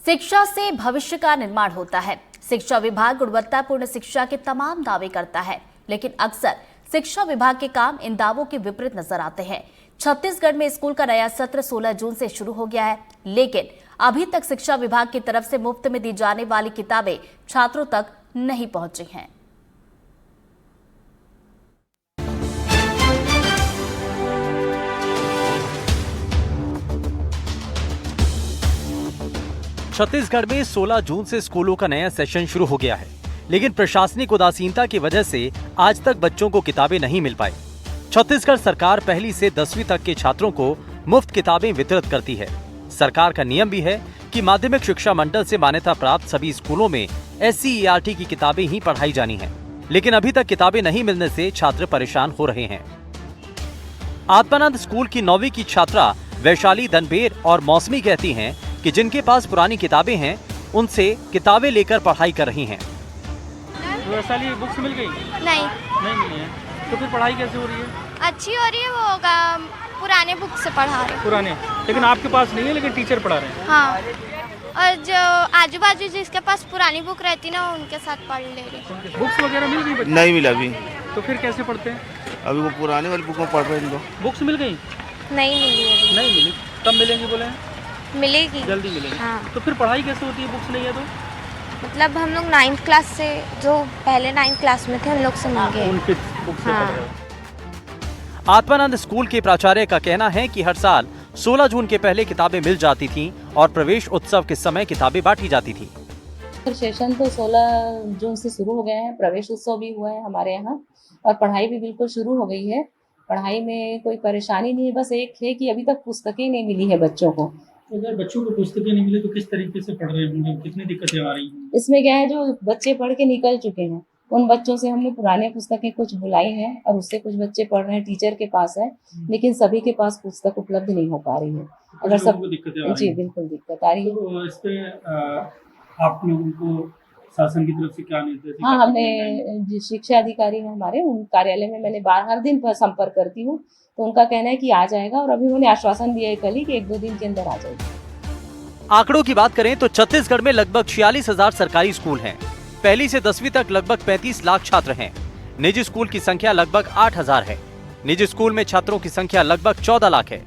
शिक्षा से भविष्य का निर्माण होता है। शिक्षा विभाग गुणवत्तापूर्ण शिक्षा के तमाम दावे करता है, लेकिन अक्सर शिक्षा विभाग के काम इन दावों के विपरीत नजर आते हैं। छत्तीसगढ़ में स्कूल का नया सत्र 16 जून से शुरू हो गया है, लेकिन अभी तक शिक्षा विभाग की तरफ से मुफ्त में दी जाने वाली किताबें छात्रों तक नहीं पहुंची हैं। छत्तीसगढ़ में 16 जून से स्कूलों का नया सेशन शुरू हो गया है, लेकिन प्रशासनिक उदासीनता की वजह से आज तक बच्चों को किताबें नहीं मिल पाई। छत्तीसगढ़ सरकार पहली से 10वीं तक के छात्रों को मुफ्त किताबें वितरित करती है। सरकार का नियम भी है कि माध्यमिक शिक्षा मंडल से मान्यता प्राप्त सभी स्कूलों में SCERT की किताबें ही पढ़ाई जानी है, लेकिन अभी तक किताबें नहीं मिलने से छात्र परेशान हो रहे हैं। आत्मानंद स्कूल की 9वीं की छात्रा वैशाली दनबेर और मौसमी कहती हैं कि जिनके पास पुरानी किताबें हैं उनसे किताबें लेकर पढ़ाई कर रही हैं। वैशाली बुक्स मिल गई? नहीं मिली है। तो फिर पढ़ाई कैसे हो रही है? अच्छी हो रही है, वो होगा पुराने बुक से पढ़ा रहे हैं। पुराने, लेकिन आपके पास नहीं है, लेकिन टीचर पढ़ा रहे हैं। हाँ, और जो आजू बाजू जिसके पास पुरानी बुक रहती ना, उनके साथ पढ़ ले रहे। बुक्स वगैरह मिल गई? नहीं मिला अभी। तो फिर कैसे पढ़ते हैं? अभी वो पुराने वाली बुक में पढ़ रहे हैं इनको। बुक्स मिल गई? नहीं मिली अभी। नहीं मिली। कब मिलेंगी बोले हैं? मिलेगी जल्दी मिलेगी। हाँ। तो फिर पढ़ाई कैसे होती है बुक्स नहीं है तो? मतलब हम लोग 9th क्लास से, जो पहले 9th क्लास में थे उन लोग से मांगे। उनके बुक से हाँ। पढ़ रहे हो। आत्मानंद स्कूल के प्राचार्य का कहना है कि हर साल 16 जून के पहले किताबें मिल जाती थीं और प्रवेश उत्सव के समय किताबें बांटी जाती थी। सेशन तो 16 जून से शुरू हो गए हैं, प्रवेश उत्सव भी हुआ है हमारे यहाँ और पढ़ाई भी बिल्कुल शुरू हो गई है। पढ़ाई में कोई परेशानी नहीं है, बस एक है कि अभी तक पुस्तकें नहीं मिली है बच्चों को। तो अगर बच्चों को पुस्तकें नहीं मिले तो किस तरीके से पढ़ रहे होंगे? कितनी दिक्कतें आ रही हैं? इसमें क्या है, जो बच्चे पढ़ के निकल चुके हैं उन बच्चों से हमने पुराने पुस्तकें कुछ बुलाई हैं और उससे कुछ बच्चे पढ़ रहे हैं, टीचर के पास है, लेकिन सभी के पास पुस्तक उपलब्ध नहीं हो पा रही है। अगर सब दिक्कतें आ रही जी हैं? बिल्कुल दिक्कत आ रही है। तो इस पे आप लोगों को शासन की तरफ से क्या निर्देश? हाँ, हमने शिक्षा अधिकारी हैं हमारे, उन कार्यालय में मैंने हर दिन संपर्क करती हूँ, तो उनका कहना है कि आ जाएगा और अभी उन्होंने आश्वासन दिया है कल ही कि 1-2 दिन के अंदर आ जाएगी। आंकड़ों की बात करें तो छत्तीसगढ़ में लगभग 46,000 सरकारी स्कूल हैं। पहली से 10वीं तक लगभग 35 लाख छात्र हैं। निजी स्कूल की संख्या लगभग 8,000 है। निजी स्कूल में छात्रों की संख्या लगभग 14 लाख है।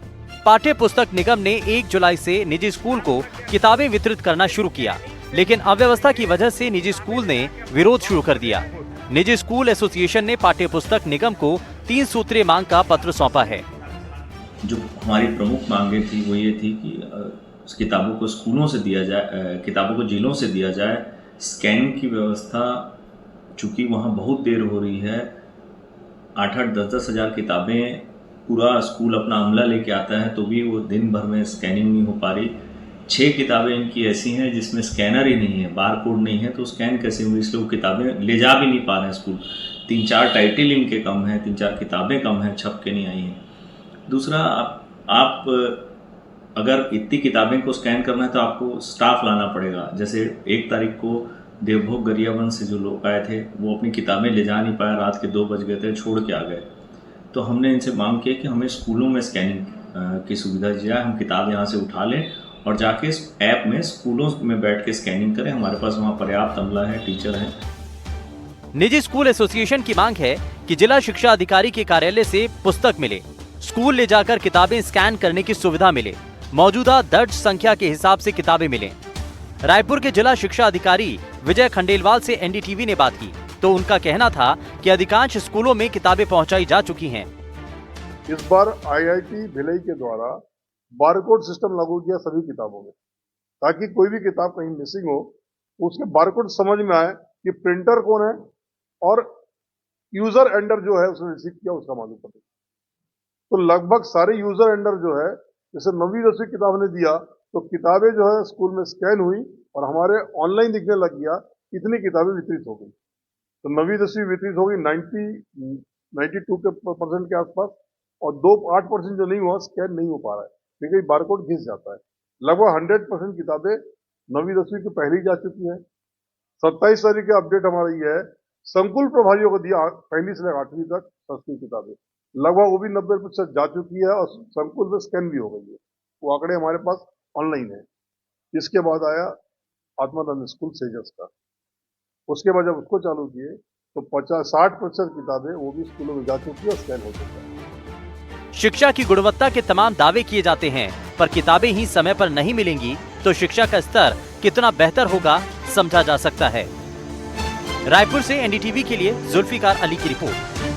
पाठ्य पुस्तक निगम ने 1 जुलाई से निजी स्कूल को किताबें वितरित करना शुरू किया, लेकिन अव्यवस्था की वजह से निजी स्कूल ने विरोध शुरू कर दिया। निजी स्कूल एसोसिएशन ने पाठ्य पुस्तक निगम को 3 सूत्रीय मांग का पत्र सौंपा है। जो हमारी प्रमुख मांगे थी वो ये थी कि किताबों को स्कूलों से दिया जाए, किताबों को जिलों से दिया जाए। स्कैनिंग की व्यवस्था, चूँकि वहाँ बहुत देर हो रही है, 8-8, 10-10 हज़ार किताबें पूरा स्कूल अपना अमला लेके आता है, तो भी वो दिन भर में स्कैनिंग नहीं हो पा रही। 6 किताबें इनकी ऐसी हैं जिसमें स्कैनर ही नहीं है, बार कोड नहीं है, तो स्कैन कैसे होंगी? इसलिए वो किताबें ले जा भी नहीं पा रहे हैं स्कूल। 3-4 टाइटल इनके कम हैं, 3-4 किताबें कम हैं, छप के नहीं आई हैं। दूसरा, आप अगर इतनी किताबें को स्कैन करना है तो आपको स्टाफ लाना पड़ेगा। जैसे 1 तारीख को देवभोग गरियाबंद से जो लोग आए थे वो अपनी किताबें ले जा नहीं पाए, रात के 2 बज गए थे, छोड़ के आ गए। तो हमने इनसे मांग की कि हमें स्कूलों में स्कैनिंग की सुविधा दी जाए, हम किताब यहाँ से उठा लें और जाके इस ऐप में स्कूलों में बैठ के स्कैनिंग करें। हमारे पास वहाँ पर्याप्त अमला है, टीचर हैं। निजी स्कूल एसोसिएशन की मांग है कि जिला शिक्षा अधिकारी के कार्यालय से पुस्तक मिले, स्कूल ले जाकर किताबें स्कैन करने की सुविधा मिले, मौजूदा दर्ज संख्या के हिसाब से किताबें मिलें। रायपुर के जिला शिक्षा अधिकारी विजय खंडेलवाल से NDTV ने बात की तो उनका कहना था कि अधिकांश स्कूलों में किताबें पहुंचाई जा चुकी हैं। इस बार IIT भिलाई के द्वारा बारकोड सिस्टम लागू किया सभी किताबों में, ताकि कोई भी किताब कहीं मिसिंग हो उसके बारकोड समझ में आए कि प्रिंटर कौन है और यूजर एंडर जो है उसने रिसीव किया उसका मालूम पड़े। तो लगभग सारे यूजर एंडर जो है, जैसे 9वीं 10वीं किताब ने दिया तो किताबें जो है स्कूल में स्कैन हुई और हमारे ऑनलाइन दिखने लग गया कितनी किताबें वितरित हो गई। तो 9वीं 10वीं वितरित हो गई 92% के आसपास, और 8% जो नहीं हुआ स्कैन नहीं हो पा रहा है क्योंकि बारकोड घिस जाता है। लगभग 100% किताबें 9वीं 10वीं की पहले जा चुकी है। 27 तारीख का अपडेट हमारा ये है, संकुल प्रभारियों को दिया पहली से लेकर 8वीं तक संस्कृत किताबें, लगभग वो भी 90% जा चुकी है और संकुल में स्कैन भी हो गई है। वो आंकड़े हमारे पास ऑनलाइन है। इसके बाद आया आत्मानंद स्कूल सेजस का। उसके बाद जब उसको चालू किए तो 50-60% किताबें वो भी स्कूलों में जा चुकी है और स्कैन हो चुका है। शिक्षा की गुणवत्ता के तमाम दावे किए जाते हैं, पर किताबें ही समय पर नहीं मिलेंगी तो शिक्षा का स्तर कितना बेहतर होगा समझा जा सकता है। रायपुर से एनडीटीवी के लिए जुल्फिकार अली की रिपोर्ट।